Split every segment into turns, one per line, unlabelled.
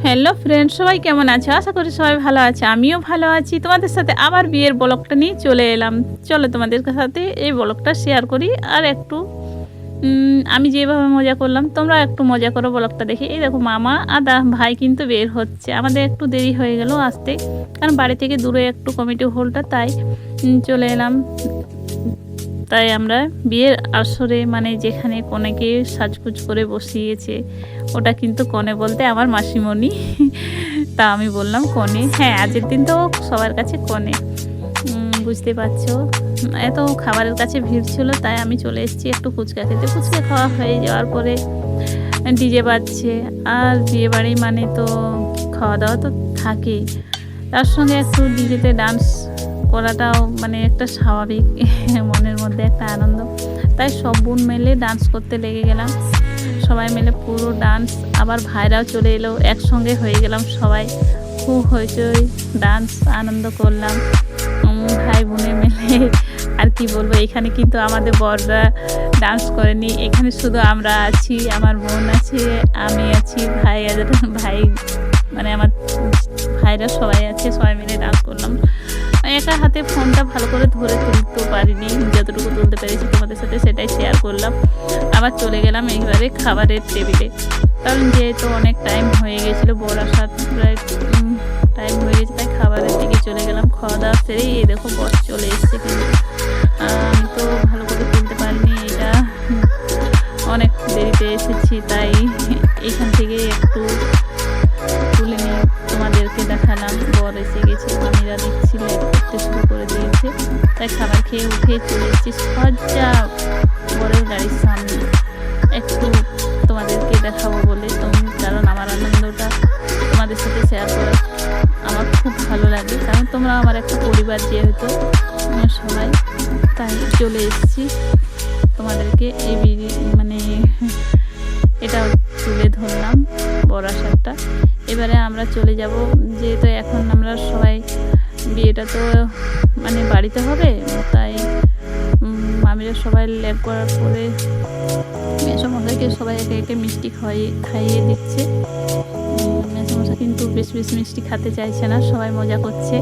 Hello friend, সবাই কেমন আছো? আশা করি সবাই ভালো আছে, আমিও ভালো আছি। তোমাদের সাথে আবার বিয়ের ব্লগটা নিয়ে চলে এলাম। চলো তোমাদের সাথে এই ব্লগটা শেয়ার করি। আর একটু আমি যেভাবে মজা করলাম তোমরা একটু মজা করো ব্লগটা দেখে। এই দেখো মামা আর ভাই কিন্তু বের হচ্ছে। আমাদের একটু দেরি হয়ে গেল আসতে, কারণ বাড়ি থেকে দূরে একটু কমিটি হলটা, তাই চলে এলাম। তাই আমরা বিয়ের আসরে মানে যেখানে কনেকে সাজগুজ করে বসিয়েছে, ওটা কিন্তু কনে বলতে আমার মাসিমণি। তা আমি বললাম কনে। হ্যাঁ, আজকের দিন তো সবার কাছে কনে, বুঝতে পারছো। এত খাবারের কাছে ভিড় ছিল, তাই আমি চলে এসেছি একটু ফুচকা খেতে। ফুচকা খাওয়া হয়ে যাওয়ার পরে ডিজে বাজছে, আর বিয়ে বাড়ি মানে তো খাওয়া দাওয়া তো থাকেই, তার সঙ্গে একটু ডিজেতে ডান্স করাটাও মানে একটা স্বাভাবিক, মনের মধ্যে একটা আনন্দ। তাই সব বোন মিলে ডান্স করতে লেগে গেলাম, সবাই মিলে পুরো ডান্স। আবার ভাইরাও চলে এলো, একসঙ্গে হয়ে গেলাম সবাই। খুব হইচই ডান্স আনন্দ করলাম ভাই বোনে মিলে। আর কি বলবো, এখানে কিন্তু আমাদের বড়রা ডান্স করেনি, এখানে শুধু আমরা আছি, আমার বোন আছে, আমি আছি, ভাই মানে আমার ভাইরা সবাই আছে, সবাই মিলে ডান্স করলাম। একা হাতে ফোনটা ভালো করে ধরে তুলতে পারিনি, যতটুকু তুলতে পেরেছি তোমাদের সাথে সেটাই শেয়ার করলাম। আবার চলে গেলাম একেবারে খাবারের টেবিলে, কারণ যেহেতু অনেক টাইম হয়ে গেছিলো, বড় সাত প্রায় টাইম হয়ে গেছে, তাই খাবারের দিকে চলে গেলাম। খাওয়া দাওয়া সেরেই এই দেখো বস চলে এসছে, কিন্তু আমি তো ভালো করে তুলতে পারিনি, এটা অনেক দেরিতে এসেছি, তাই এইখান থেকে একটু তুলে নিয়ে তোমাদেরকে দেখালাম। বর এসে গেছে, মামিরা দিচ্ছিল, করতে শুরু করে দিয়েছে, তাই খাবার খেয়ে উঠে চলে এসেছি সজ্জা বরের গাড়ির সামনে, একটু তোমাদেরকে দেখাবো বলে। কারণ আমার আনন্দটা তোমাদের সাথে শেয়ার করা আমার খুব ভালো লাগে, কারণ তোমরা আমার একটা পরিবার যেহেতু সবাই, তাই চলে এসেছি তোমাদেরকে এই মানে এটা তুলে ধরলাম বড় সারটা। এবারে আমরা চলে যাব, যেহেতু এখন আমরা সবাই বিয়েটা তো মানে বাড়িতে হবে, তাই মামিরা সবাই লেট করার পরে মেসমশাইকে সবাই একে একে মিষ্টি খাইয়ে দিচ্ছে। মেসমশাই কিন্তু বেশি বেশি মিষ্টি খেতে চাইছে না, সবাই মজা করছে,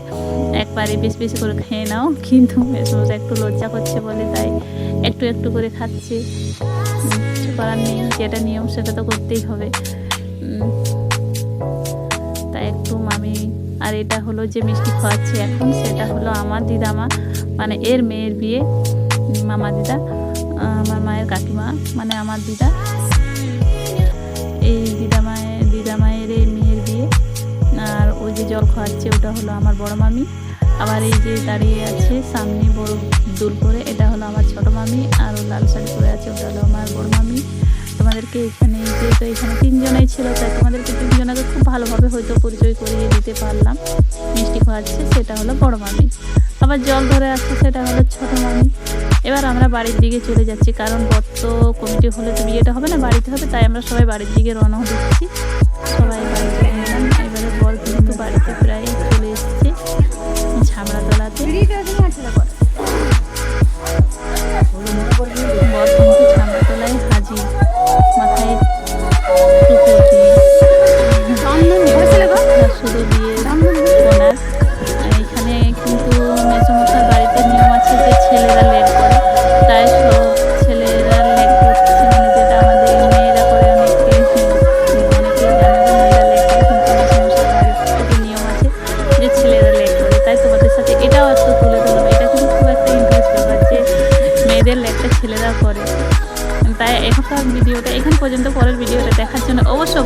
একবারে বেশি বেশি করে খেয়ে নাও, কিন্তু মেসমশাই একটু লজ্জা করছে বলে তাই একটু একটু করে খাচ্ছে। কিছু করার নেই, যেটা নিয়ম সেটা তো করতেই হবে। তাই একটু মামি, আর এটা হলো যে মিষ্টি খাওয়াচ্ছে এখন, সেটা হলো আমার দিদামা, মানে এর মেয়ের বিয়ে। মামা দিদা, আমার মায়ের কাকিমা, মানে আমার দিদা, এই দিদামায়ের এই মেয়ের বিয়ে। আর ওই যে জল খাওয়াচ্ছে ওটা হলো আমার বড় মামি। আবার এই যে দাঁড়িয়ে আছে সামনে বড় দুল করে, এটা হলো আমার ছোট মামি। আর ও লাল শাড়ি পরে আছে, ওটা হলো আমার বড় মামি। তোমাদেরকে এখানে যেহেতু এখানে তিনজনেই ছিল, তাই তোমাদেরকে তিনজনকে খুব ভালোভাবে হয়তো পরিচয় করিয়ে দিতে পারলাম। মিষ্টি খাওয়াচ্ছে সেটা হলো বড় মামি, আবার জল ধরে আসছে সেটা হলো ছোট মামি। এবার আমরা বাড়ির দিকে চলে যাচ্ছি, কারণ বর্ত কমিটি হলে তো বিয়েটা হবে না, বাড়িতে হবে, তাই আমরা সবাই বাড়ির দিকে রওনা দিচ্ছি। সবাই বাড়িতে গেলাম। এবারে বর কিন্তু বাড়িতে প্রায় চলে এসেছে ঝামড়াতলাতে। বর কিন্তু ঝামড়াতলায় হাজির, মাথায় টুপি দিয়ে, শুধু দিয়ে ওনার। এখানে কিন্তু মেসমশার বাড়িতে নিয়ম আছে যে ছেলেরা লেট করে, তাই সব ছেলেরা লেট করছে, মানে যেটা আমাদের মেয়েরা করে, অনেকেই জানে যে মেয়েরা লেট করে, কিন্তু মেসমশার বাড়ির থেকে নিয়ম আছে যে ছেলেরা লেট করে। তাই তোমাদের সাথে এটাও একটু তুলে ধরলাম। এটা কিন্তু খুব একটা ইন্টারেস্ট ব্যাপার যে মেয়েদের লেটটা ছেলেরা করে। তাই এখনকার ভিডিওটা এখান পর্যন্ত, পরের ভিডিওটা দেখার জন্য অবশ্যই